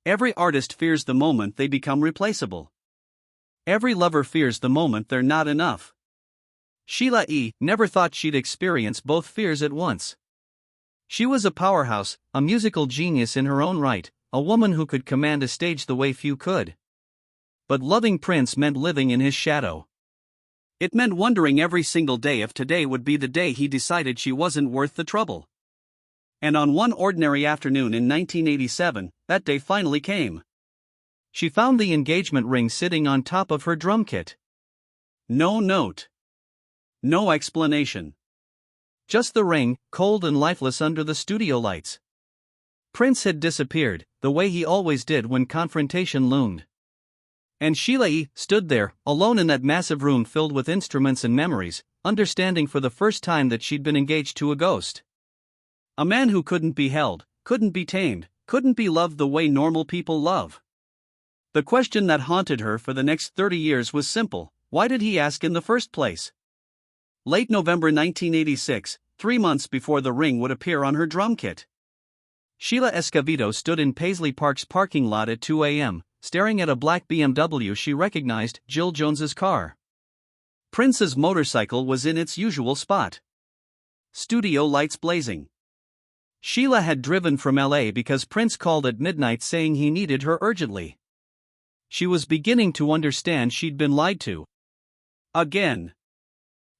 Every artist fears the moment they become replaceable. Every lover fears the moment they're not enough. Sheila E. never thought she'd experience both fears at once. She was a powerhouse, a musical genius in her own right, a woman who could command a stage the way few could. But loving Prince meant living in his shadow. It meant wondering every single day if today would be the day he decided she wasn't worth the trouble. And on one ordinary afternoon in 1987, that day finally came. She found the engagement ring sitting on top of her drum kit. No note. No explanation. Just the ring, cold and lifeless under the studio lights. Prince had disappeared, the way he always did when confrontation loomed. And Sheila E. stood there, alone in that massive room filled with instruments and memories, understanding for the first time that she'd been engaged to a ghost. A man who couldn't be held, couldn't be tamed, couldn't be loved the way normal people love. The question that haunted her for the next 30 years was simple: why did he ask in the first place? Late November 1986, 3 months before the ring would appear on her drum kit. Sheila Escovedo stood in Paisley Park's parking lot at 2 a.m., staring at a black BMW she recognized, Jill Jones's car. Prince's motorcycle was in its usual spot. Studio lights blazing. Sheila had driven from LA because Prince called at midnight saying he needed her urgently. She was beginning to understand she'd been lied to. Again.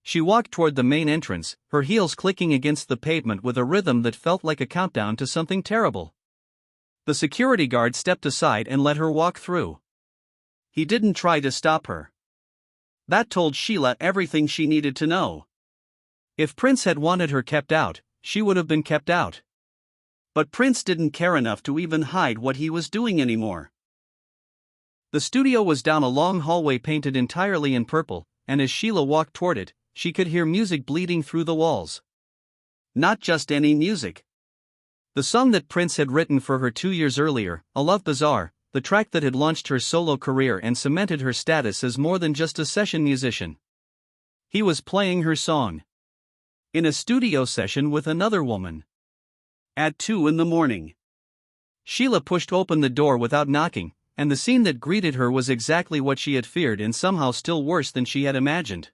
She walked toward the main entrance, her heels clicking against the pavement with a rhythm that felt like a countdown to something terrible. The security guard stepped aside and let her walk through. He didn't try to stop her. That told Sheila everything she needed to know. If Prince had wanted her kept out, she would have been kept out. But Prince didn't care enough to even hide what he was doing anymore. The studio was down a long hallway painted entirely in purple, and as Sheila walked toward it, she could hear music bleeding through the walls. Not just any music. The song that Prince had written for her 2 years earlier, A Love Bizarre, the track that had launched her solo career and cemented her status as more than just a session musician. He was playing her song. In a studio session with another woman. At 2 in the morning. Sheila pushed open the door without knocking, and the scene that greeted her was exactly what she had feared and somehow still worse than she had imagined.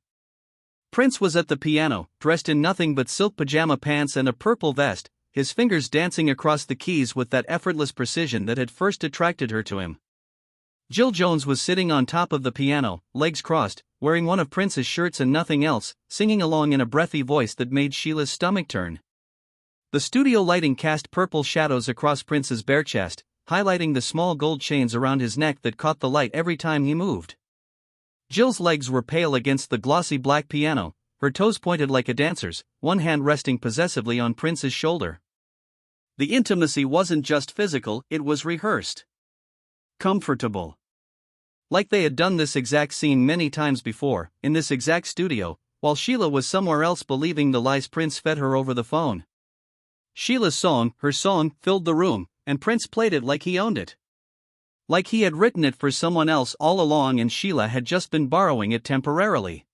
Prince was at the piano, dressed in nothing but silk pajama pants and a purple vest, his fingers dancing across the keys with that effortless precision that had first attracted her to him. Jill Jones was sitting on top of the piano, legs crossed, wearing one of Prince's shirts and nothing else, singing along in a breathy voice that made Sheila's stomach turn. The studio lighting cast purple shadows across Prince's bare chest, highlighting the small gold chains around his neck that caught the light every time he moved. Jill's legs were pale against the glossy black piano, her toes pointed like a dancer's, one hand resting possessively on Prince's shoulder. The intimacy wasn't just physical, it was rehearsed. Comfortable. Like they had done this exact scene many times before, in this exact studio, while Sheila was somewhere else believing the lies Prince fed her over the phone. Sheila's song, her song, filled the room, and Prince played it like he owned it. Like he had written it for someone else all along and Sheila had just been borrowing it temporarily.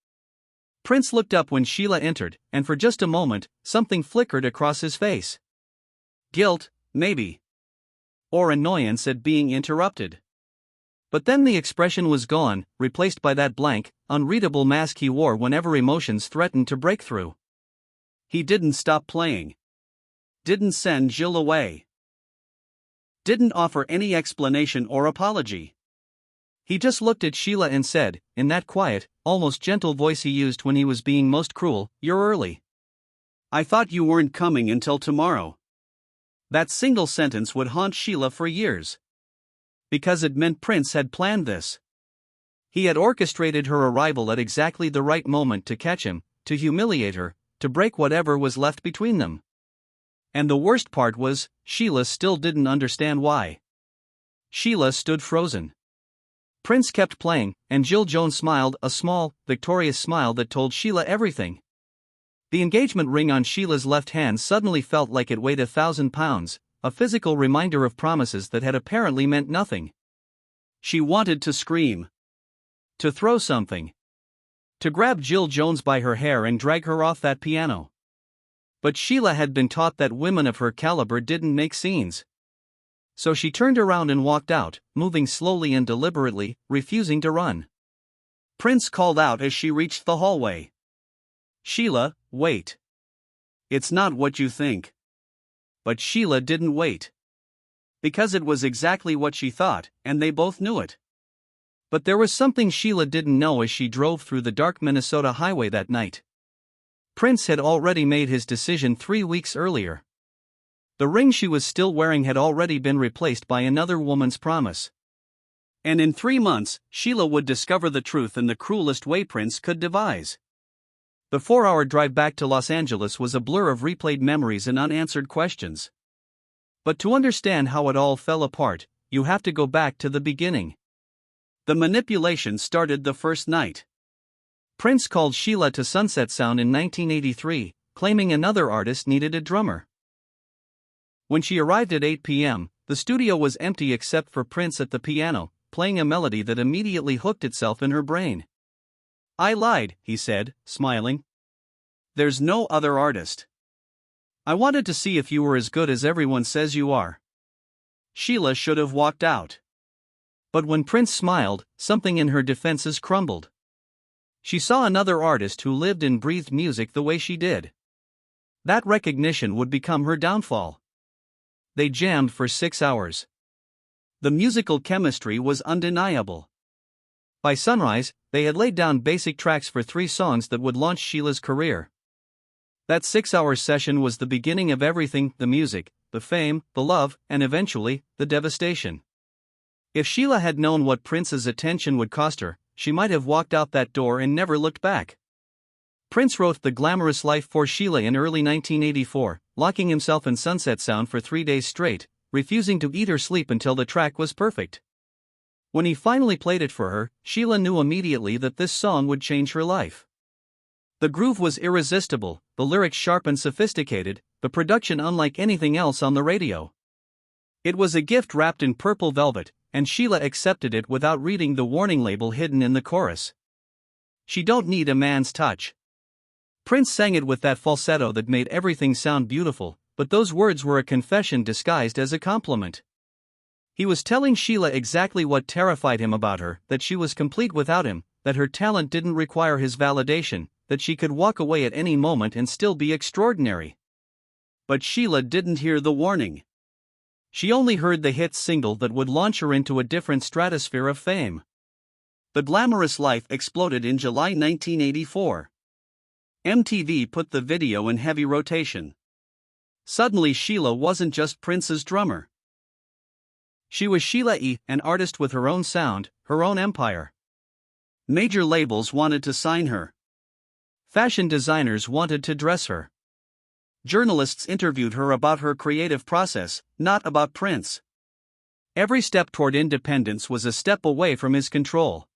Prince looked up when Sheila entered, and for just a moment, something flickered across his face. Guilt, maybe. Or annoyance at being interrupted. But then the expression was gone, replaced by that blank, unreadable mask he wore whenever emotions threatened to break through. He didn't stop playing. Didn't send Jill away. Didn't offer any explanation or apology. He just looked at Sheila and said, in that quiet, almost gentle voice he used when he was being most cruel, "You're early. I thought you weren't coming until tomorrow." That single sentence would haunt Sheila for years. Because it meant Prince had planned this. He had orchestrated her arrival at exactly the right moment to catch him, to humiliate her, to break whatever was left between them. And the worst part was, Sheila still didn't understand why. Sheila stood frozen. Prince kept playing, and Jill Jones smiled, a small, victorious smile that told Sheila everything. The engagement ring on Sheila's left hand suddenly felt like it weighed 1,000 pounds, a physical reminder of promises that had apparently meant nothing. She wanted to scream. To throw something. To grab Jill Jones by her hair and drag her off that piano. But Sheila had been taught that women of her caliber didn't make scenes. So she turned around and walked out, moving slowly and deliberately, refusing to run. Prince called out as she reached the hallway. "Sheila, wait. It's not what you think." But Sheila didn't wait. Because it was exactly what she thought, and they both knew it. But there was something Sheila didn't know as she drove through the dark Minnesota highway that night. Prince had already made his decision 3 weeks earlier. The ring she was still wearing had already been replaced by another woman's promise. And in 3 months, Sheila would discover the truth in the cruelest way Prince could devise. The 4-hour drive back to Los Angeles was a blur of replayed memories and unanswered questions. But to understand how it all fell apart, you have to go back to the beginning. The manipulation started the first night. Prince called Sheila to Sunset Sound in 1983, claiming another artist needed a drummer. When she arrived at 8 p.m., the studio was empty except for Prince at the piano, playing a melody that immediately hooked itself in her brain. "I lied," he said, smiling. "There's no other artist. I wanted to see if you were as good as everyone says you are." Sheila should have walked out. But when Prince smiled, something in her defenses crumbled. She saw another artist who lived and breathed music the way she did. That recognition would become her downfall. They jammed for 6 hours. The musical chemistry was undeniable. By sunrise, they had laid down basic tracks for 3 songs that would launch Sheila's career. That 6-hour session was the beginning of everything: the music, the fame, the love, and eventually, the devastation. If Sheila had known what Prince's attention would cost her, she might have walked out that door and never looked back. Prince wrote The Glamorous Life for Sheila in early 1984, locking himself in Sunset Sound for 3 days straight, refusing to eat or sleep until the track was perfect. When he finally played it for her, Sheila knew immediately that this song would change her life. The groove was irresistible, the lyrics sharp and sophisticated, the production unlike anything else on the radio. It was a gift wrapped in purple velvet, and Sheila accepted it without reading the warning label hidden in the chorus. "She don't need a man's touch." Prince sang it with that falsetto that made everything sound beautiful, but those words were a confession disguised as a compliment. He was telling Sheila exactly what terrified him about her: that she was complete without him, that her talent didn't require his validation, that she could walk away at any moment and still be extraordinary. But Sheila didn't hear the warning. She only heard the hit single that would launch her into a different stratosphere of fame. The Glamorous Life exploded in July 1984. MTV put the video in heavy rotation. Suddenly Sheila wasn't just Prince's drummer. She was Sheila E., an artist with her own sound, her own empire. Major labels wanted to sign her. Fashion designers wanted to dress her. Journalists interviewed her about her creative process, not about Prince. Every step toward independence was a step away from his control.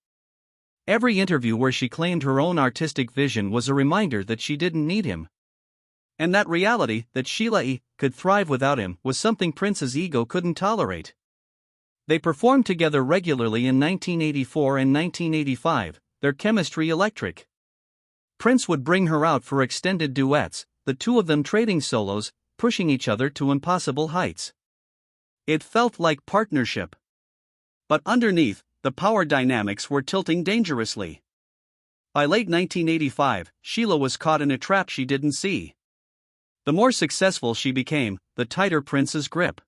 Every interview where she claimed her own artistic vision was a reminder that she didn't need him. And that reality, that Sheila E. could thrive without him, was something Prince's ego couldn't tolerate. They performed together regularly in 1984 and 1985, their chemistry electric. Prince would bring her out for extended duets, the two of them trading solos, pushing each other to impossible heights. It felt like partnership. But underneath, the power dynamics were tilting dangerously. By late 1985, Sheila was caught in a trap she didn't see. The more successful she became, the tighter Prince's grip.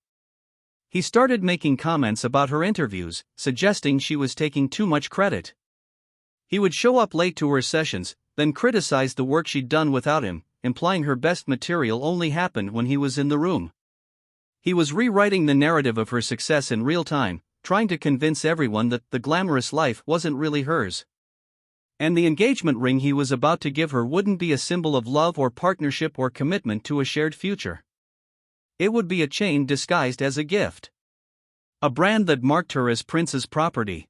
He started making comments about her interviews, suggesting she was taking too much credit. He would show up late to her sessions, then criticize the work she'd done without him, implying her best material only happened when he was in the room. He was rewriting the narrative of her success in real time, trying to convince everyone that the glamorous life wasn't really hers. And the engagement ring he was about to give her wouldn't be a symbol of love or partnership or commitment to a shared future. It would be a chain disguised as a gift. A brand that marked her as Prince's property.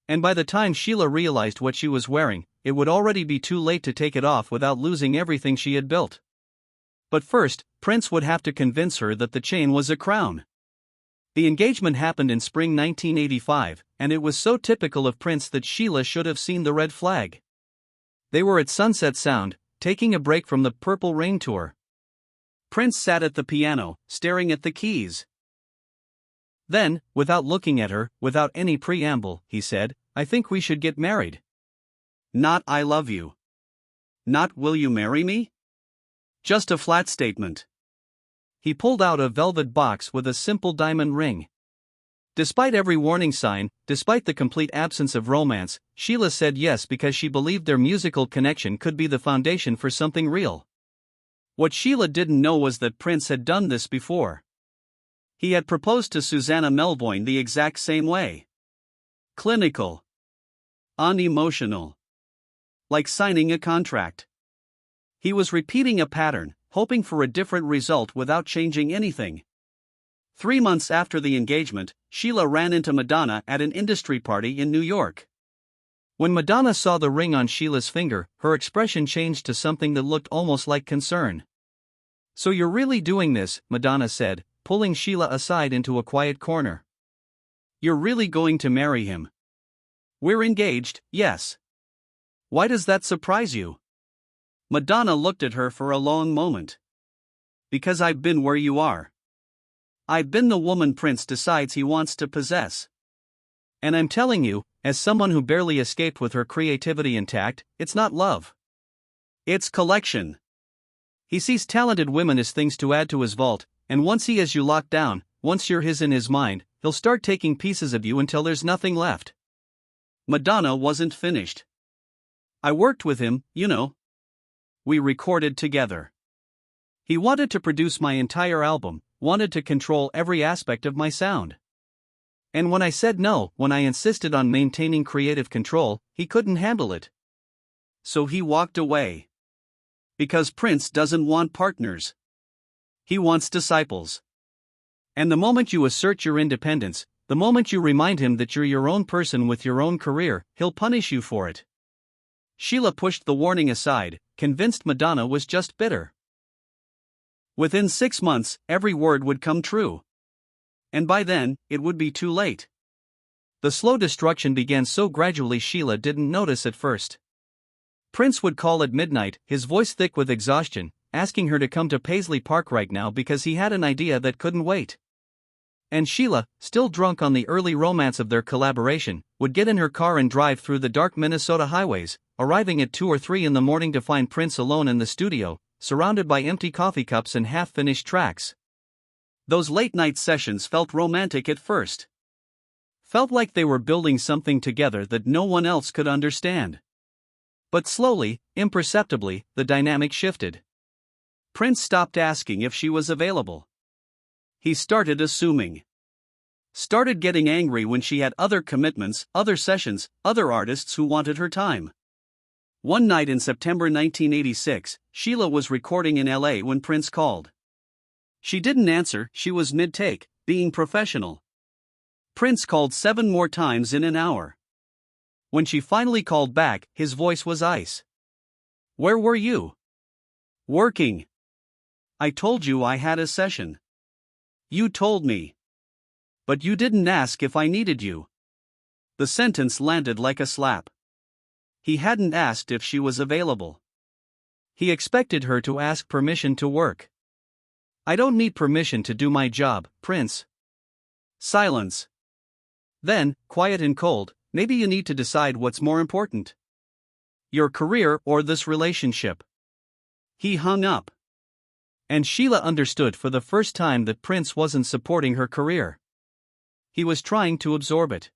And by the time Sheila realized what she was wearing, it would already be too late to take it off without losing everything she had built. But first, Prince would have to convince her that the chain was a crown. The engagement happened in spring 1985, and it was so typical of Prince that Sheila should have seen the red flag. They were at Sunset Sound, taking a break from the Purple Rain tour. Prince sat at the piano, staring at the keys. Then, without looking at her, without any preamble, he said, "I think we should get married." Not "I love you." Not "will you marry me?" Just a flat statement. He pulled out a velvet box with a simple diamond ring. Despite every warning sign, despite the complete absence of romance, Sheila said yes because she believed their musical connection could be the foundation for something real. What Sheila didn't know was that Prince had done this before. He had proposed to Susanna Melvoin the exact same way. Clinical. Unemotional. Like signing a contract. He was repeating a pattern, hoping for a different result without changing anything. 3 months after the engagement, Sheila ran into Madonna at an industry party in New York. When Madonna saw the ring on Sheila's finger, her expression changed to something that looked almost like concern. "So you're really doing this," Madonna said, pulling Sheila aside into a quiet corner. "You're really going to marry him?" "We're engaged, yes." "Why does that surprise you?" Madonna looked at her for a long moment. "Because I've been where you are. I've been the woman Prince decides he wants to possess. And I'm telling you, as someone who barely escaped with her creativity intact, it's not love. It's collection. He sees talented women as things to add to his vault, and once he has you locked down, once you're his in his mind, he'll start taking pieces of you until there's nothing left." Madonna wasn't finished. "I worked with him, you know. We recorded together. He wanted to produce my entire album, wanted to control every aspect of my sound. And when I said no, when I insisted on maintaining creative control, he couldn't handle it. So he walked away. Because Prince doesn't want partners. He wants disciples. And the moment you assert your independence, the moment you remind him that you're your own person with your own career, he'll punish you for it." Sheila pushed the warning aside, convinced Madonna was just bitter. Within 6 months, every word would come true. And by then, it would be too late. The slow destruction began so gradually Sheila didn't notice at first. Prince would call at midnight, his voice thick with exhaustion, asking her to come to Paisley Park right now because he had an idea that couldn't wait. And Sheila, still drunk on the early romance of their collaboration, would get in her car and drive through the dark Minnesota highways, arriving at 2 or 3 in the morning to find Prince alone in the studio, surrounded by empty coffee cups and half-finished tracks. Those late-night sessions felt romantic at first. Felt like they were building something together that no one else could understand. But slowly, imperceptibly, the dynamic shifted. Prince stopped asking if she was available. He started assuming. Started getting angry when she had other commitments, other sessions, other artists who wanted her time. One night in September 1986, Sheila was recording in LA when Prince called. She didn't answer, she was mid-take, being professional. Prince called 7 more times in an hour. When she finally called back, his voice was ice. "Where were you?" "Working. I told you I had a session." "You told me. But you didn't ask if I needed you." The sentence landed like a slap. He hadn't asked if she was available. He expected her to ask permission to work. "I don't need permission to do my job, Prince." Silence. Then, quiet and cold, "Maybe you need to decide what's more important. Your career or this relationship." He hung up. And Sheila understood for the first time that Prince wasn't supporting her career. He was trying to absorb it.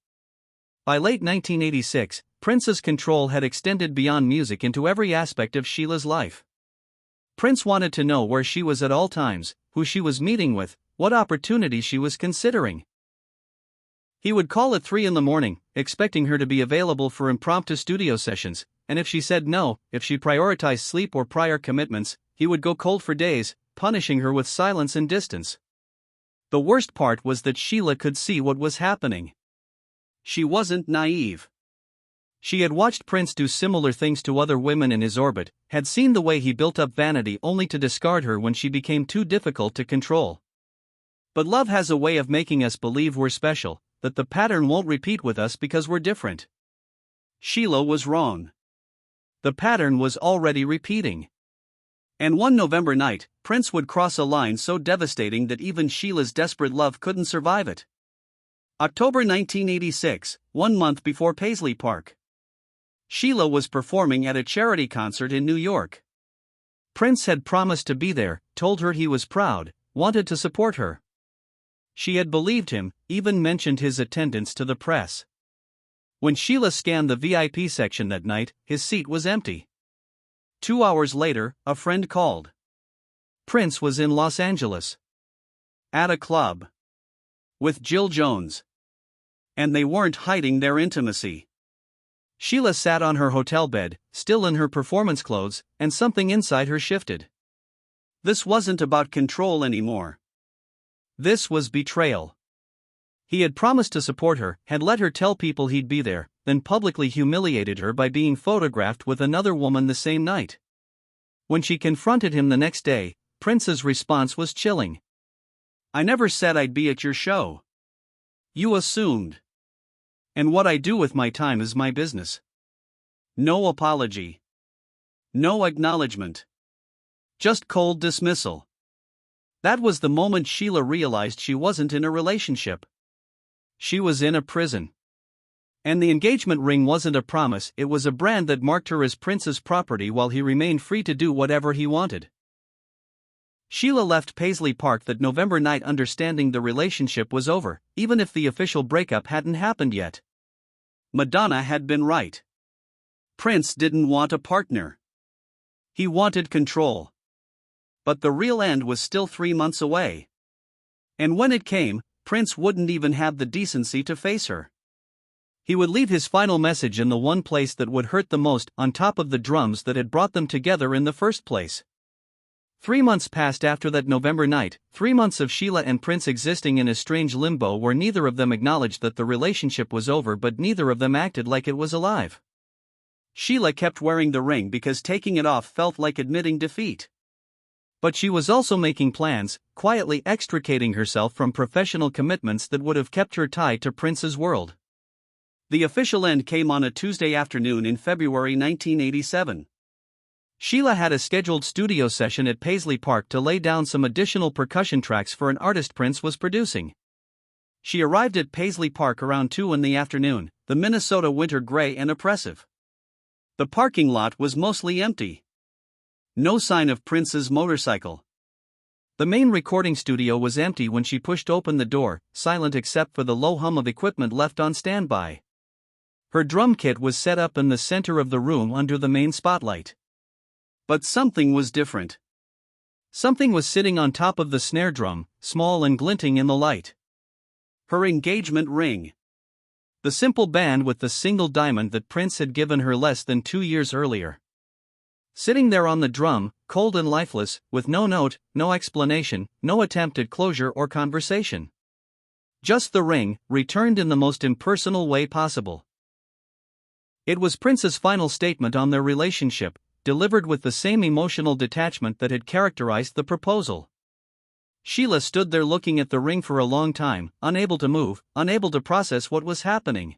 By late 1986, Prince's control had extended beyond music into every aspect of Sheila's life. Prince wanted to know where she was at all times, who she was meeting with, what opportunities she was considering. He would call at 3 in the morning, expecting her to be available for impromptu studio sessions, and if she said no, if she prioritized sleep or prior commitments, he would go cold for days, punishing her with silence and distance. The worst part was that Sheila could see what was happening. She wasn't naive. She had watched Prince do similar things to other women in his orbit, had seen the way he built up vanity only to discard her when she became too difficult to control. But love has a way of making us believe we're special, that the pattern won't repeat with us because we're different. Sheila was wrong. The pattern was already repeating. And one November night, Prince would cross a line so devastating that even Sheila's desperate love couldn't survive it. October 1986, 1 month before Paisley Park. Sheila was performing at a charity concert in New York. Prince had promised to be there, told her he was proud, wanted to support her. She had believed him, even mentioned his attendance to the press. When Sheila scanned the VIP section that night, his seat was empty. 2 hours later, a friend called. Prince was in Los Angeles. At a club. With Jill Jones. And they weren't hiding their intimacy. Sheila sat on her hotel bed, still in her performance clothes, and something inside her shifted. This wasn't about control anymore. This was betrayal. He had promised to support her, had let her tell people he'd be there, then publicly humiliated her by being photographed with another woman the same night. When she confronted him the next day, Prince's response was chilling. "I never said I'd be at your show. You assumed. And what I do with my time is my business." No apology. No acknowledgement. Just cold dismissal. That was the moment Sheila realized she wasn't in a relationship. She was in a prison. And the engagement ring wasn't a promise, it was a brand that marked her as Prince's property while he remained free to do whatever he wanted. Sheila left Paisley Park that November night understanding the relationship was over, even if the official breakup hadn't happened yet. Madonna had been right. Prince didn't want a partner. He wanted control. But the real end was still 3 months away. And when it came, Prince wouldn't even have the decency to face her. He would leave his final message in the one place that would hurt the most, on top of the drums that had brought them together in the first place. 3 months passed after that November night, 3 months of Sheila and Prince existing in a strange limbo where neither of them acknowledged that the relationship was over but neither of them acted like it was alive. Sheila kept wearing the ring because taking it off felt like admitting defeat. But she was also making plans, quietly extricating herself from professional commitments that would have kept her tied to Prince's world. The official end came on a Tuesday afternoon in February 1987. Sheila had a scheduled studio session at Paisley Park to lay down some additional percussion tracks for an artist Prince was producing. She arrived at Paisley Park around 2 in the afternoon, the Minnesota winter gray and oppressive. The parking lot was mostly empty. No sign of Prince's motorcycle. The main recording studio was empty when she pushed open the door, silent except for the low hum of equipment left on standby. Her drum kit was set up in the center of the room under the main spotlight. But something was different. Something was sitting on top of the snare drum, small and glinting in the light. Her engagement ring. The simple band with the single diamond that Prince had given her less than 2 years earlier. Sitting there on the drum, cold and lifeless, with no note, no explanation, no attempt at closure or conversation. Just the ring, returned in the most impersonal way possible. It was Prince's final statement on their relationship, delivered with the same emotional detachment that had characterized the proposal. Sheila stood there looking at the ring for a long time, unable to move, unable to process what was happening.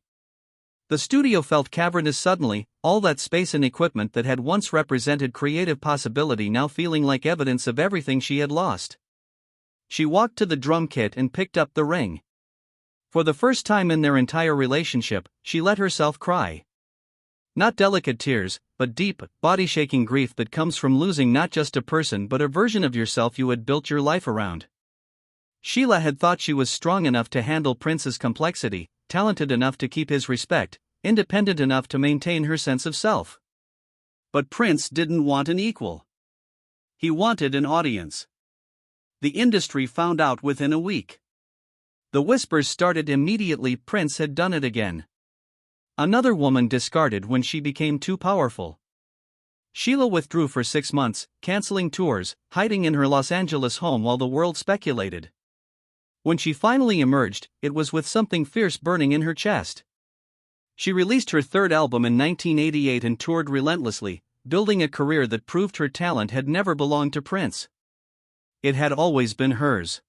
The studio felt cavernous suddenly, all that space and equipment that had once represented creative possibility now feeling like evidence of everything she had lost. She walked to the drum kit and picked up the ring. For the first time in their entire relationship, she let herself cry. Not delicate tears, but deep, body-shaking grief that comes from losing not just a person but a version of yourself you had built your life around. Sheila had thought she was strong enough to handle Prince's complexity, talented enough to keep his respect, independent enough to maintain her sense of self. But Prince didn't want an equal. He wanted an audience. The industry found out within a week. The whispers started immediately. Prince had done it again. Another woman discarded when she became too powerful. Sheila withdrew for 6 months, canceling tours, hiding in her Los Angeles home while the world speculated. When she finally emerged, it was with something fierce burning in her chest. She released her third album in 1988 and toured relentlessly, building a career that proved her talent had never belonged to Prince. It had always been hers.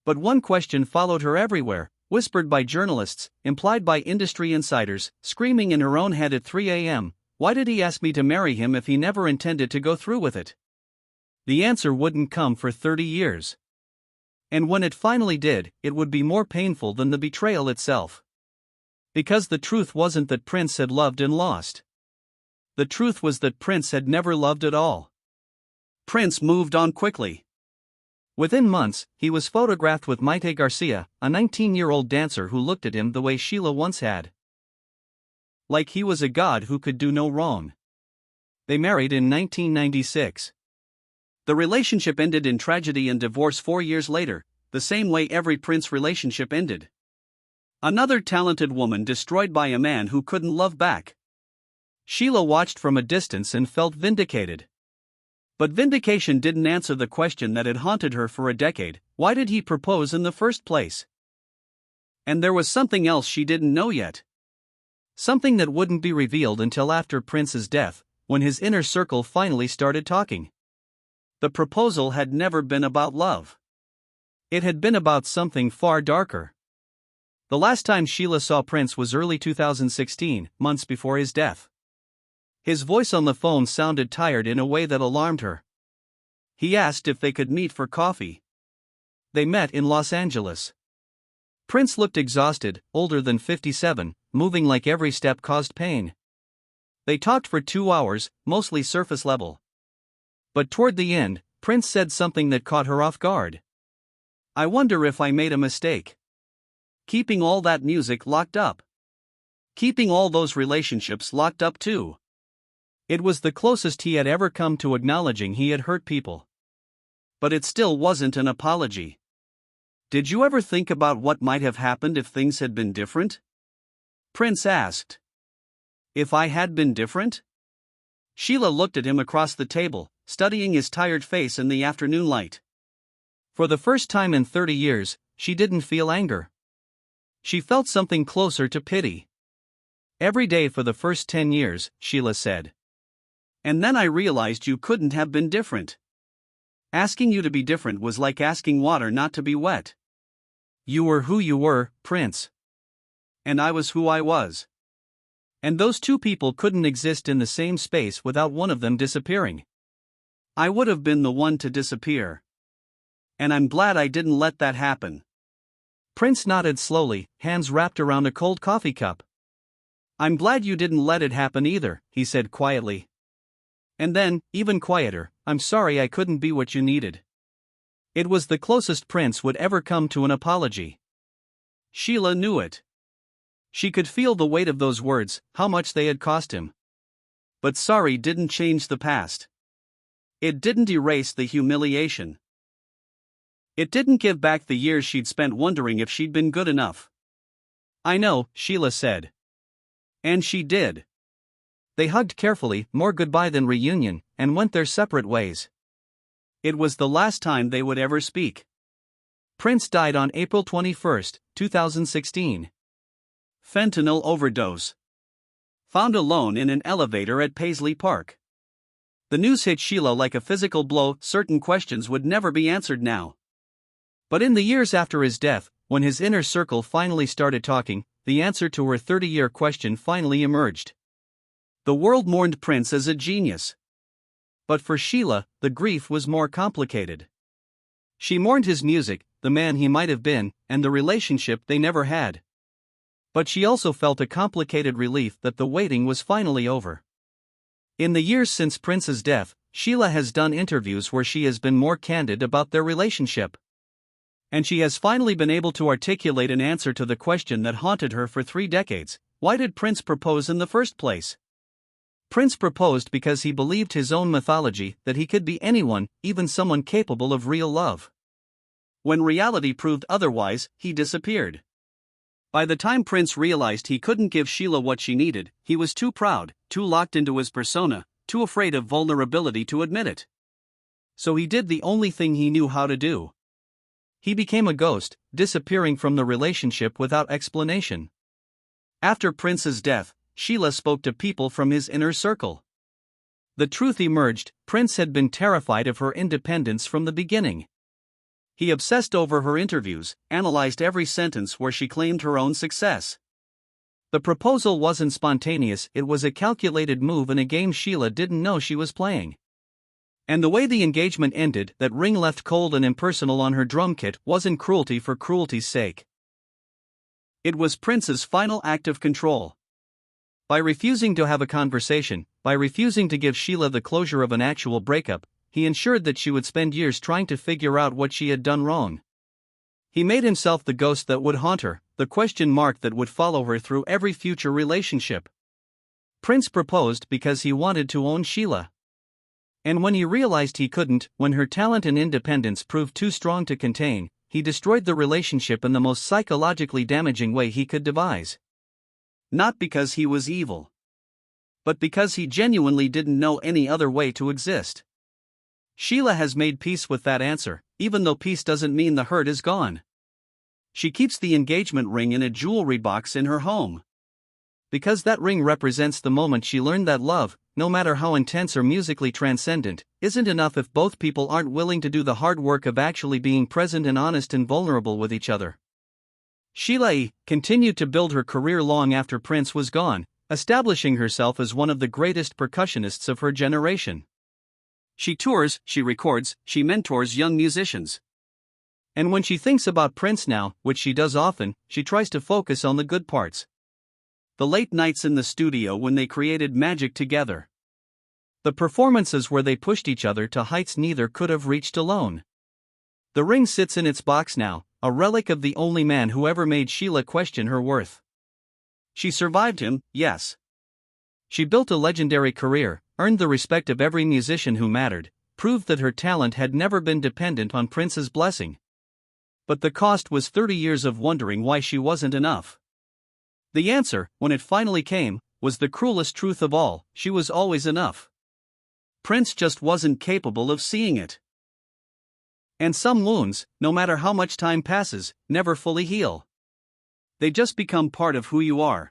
But one question followed her everywhere, whispered by journalists, implied by industry insiders, screaming in her own head at 3 a.m., why did he ask me to marry him if he never intended to go through with it? The answer wouldn't come for 30 years. And when it finally did, it would be more painful than the betrayal itself. Because the truth wasn't that Prince had loved and lost. The truth was that Prince had never loved at all. Prince moved on quickly. Within months, he was photographed with Maite Garcia, a 19-year-old dancer who looked at him the way Sheila once had. Like he was a god who could do no wrong. They married in 1996. The relationship ended in tragedy and divorce 4 years later, the same way every Prince relationship ended. Another talented woman destroyed by a man who couldn't love back. Sheila watched from a distance and felt vindicated. But vindication didn't answer the question that had haunted her for a decade: why did he propose in the first place? And there was something else she didn't know yet. Something that wouldn't be revealed until after Prince's death, when his inner circle finally started talking. The proposal had never been about love. It had been about something far darker. The last time Sheila saw Prince was early 2016, months before his death. His voice on the phone sounded tired in a way that alarmed her. He asked if they could meet for coffee. They met in Los Angeles. Prince looked exhausted, older than 57, moving like every step caused pain. They talked for 2 hours, mostly surface level. But toward the end, Prince said something that caught her off guard. "I wonder if I made a mistake. Keeping all that music locked up. Keeping all those relationships locked up too." It was the closest he had ever come to acknowledging he had hurt people. But it still wasn't an apology. "Did you ever think about what might have happened if things had been different?" Prince asked. "If I had been different?" Sheila looked at him across the table, studying his tired face in the afternoon light. For the first time in 30 years, she didn't feel anger. She felt something closer to pity. "Every day for the first 10 years, Sheila said. And then I realized you couldn't have been different. Asking you to be different was like asking water not to be wet. You were who you were, Prince. And I was who I was. And those two people couldn't exist in the same space without one of them disappearing. I would have been the one to disappear. And I'm glad I didn't let that happen." Prince nodded slowly, hands wrapped around a cold coffee cup. "I'm glad you didn't let it happen either," he said quietly. And then, even quieter, "I'm sorry I couldn't be what you needed." It was the closest Prince would ever come to an apology. Sheila knew it. She could feel the weight of those words, how much they had cost him. But sorry didn't change the past. It didn't erase the humiliation. It didn't give back the years she'd spent wondering if she'd been good enough. "I know," Sheila said. And she did. They hugged carefully, more goodbye than reunion, and went their separate ways. It was the last time they would ever speak. Prince died on April 21, 2016. Fentanyl overdose. Found alone in an elevator at Paisley Park. The news hit Sheila like a physical blow. Certain questions would never be answered now. But in the years after his death, when his inner circle finally started talking, the answer to her 30-year question finally emerged. The world mourned Prince as a genius. But for Sheila, the grief was more complicated. She mourned his music, the man he might have been, and the relationship they never had. But she also felt a complicated relief that the waiting was finally over. In the years since Prince's death, Sheila has done interviews where she has been more candid about their relationship. And she has finally been able to articulate an answer to the question that haunted her for 3 decades: why did Prince propose in the first place? Prince proposed because he believed his own mythology that he could be anyone, even someone capable of real love. When reality proved otherwise, he disappeared. By the time Prince realized he couldn't give Sheila what she needed, he was too proud, too locked into his persona, too afraid of vulnerability to admit it. So he did the only thing he knew how to do. He became a ghost, disappearing from the relationship without explanation. After Prince's death, Sheila spoke to people from his inner circle. The truth emerged: Prince had been terrified of her independence from the beginning. He obsessed over her interviews, analyzed every sentence where she claimed her own success. The proposal wasn't spontaneous, it was a calculated move in a game Sheila didn't know she was playing. And the way the engagement ended, that ring left cold and impersonal on her drum kit, wasn't cruelty for cruelty's sake. It was Prince's final act of control. By refusing to have a conversation, by refusing to give Sheila the closure of an actual breakup, he ensured that she would spend years trying to figure out what she had done wrong. He made himself the ghost that would haunt her, the question mark that would follow her through every future relationship. Prince proposed because he wanted to own Sheila. And when he realized he couldn't, when her talent and independence proved too strong to contain, he destroyed the relationship in the most psychologically damaging way he could devise. Not because he was evil, but because he genuinely didn't know any other way to exist. Sheila has made peace with that answer, even though peace doesn't mean the hurt is gone. She keeps the engagement ring in a jewelry box in her home. Because that ring represents the moment she learned that love, no matter how intense or musically transcendent, isn't enough if both people aren't willing to do the hard work of actually being present and honest and vulnerable with each other. Sheila E. continued to build her career long after Prince was gone, establishing herself as one of the greatest percussionists of her generation. She tours, she records, she mentors young musicians. And when she thinks about Prince now, which she does often, she tries to focus on the good parts. The late nights in the studio when they created magic together. The performances where they pushed each other to heights neither could have reached alone. The ring sits in its box now, a relic of the only man who ever made Sheila question her worth. She survived him, yes. She built a legendary career, earned the respect of every musician who mattered, proved that her talent had never been dependent on Prince's blessing. But the cost was 30 years of wondering why she wasn't enough. The answer, when it finally came, was the cruelest truth of all: she was always enough. Prince just wasn't capable of seeing it. And some wounds, no matter how much time passes, never fully heal. They just become part of who you are.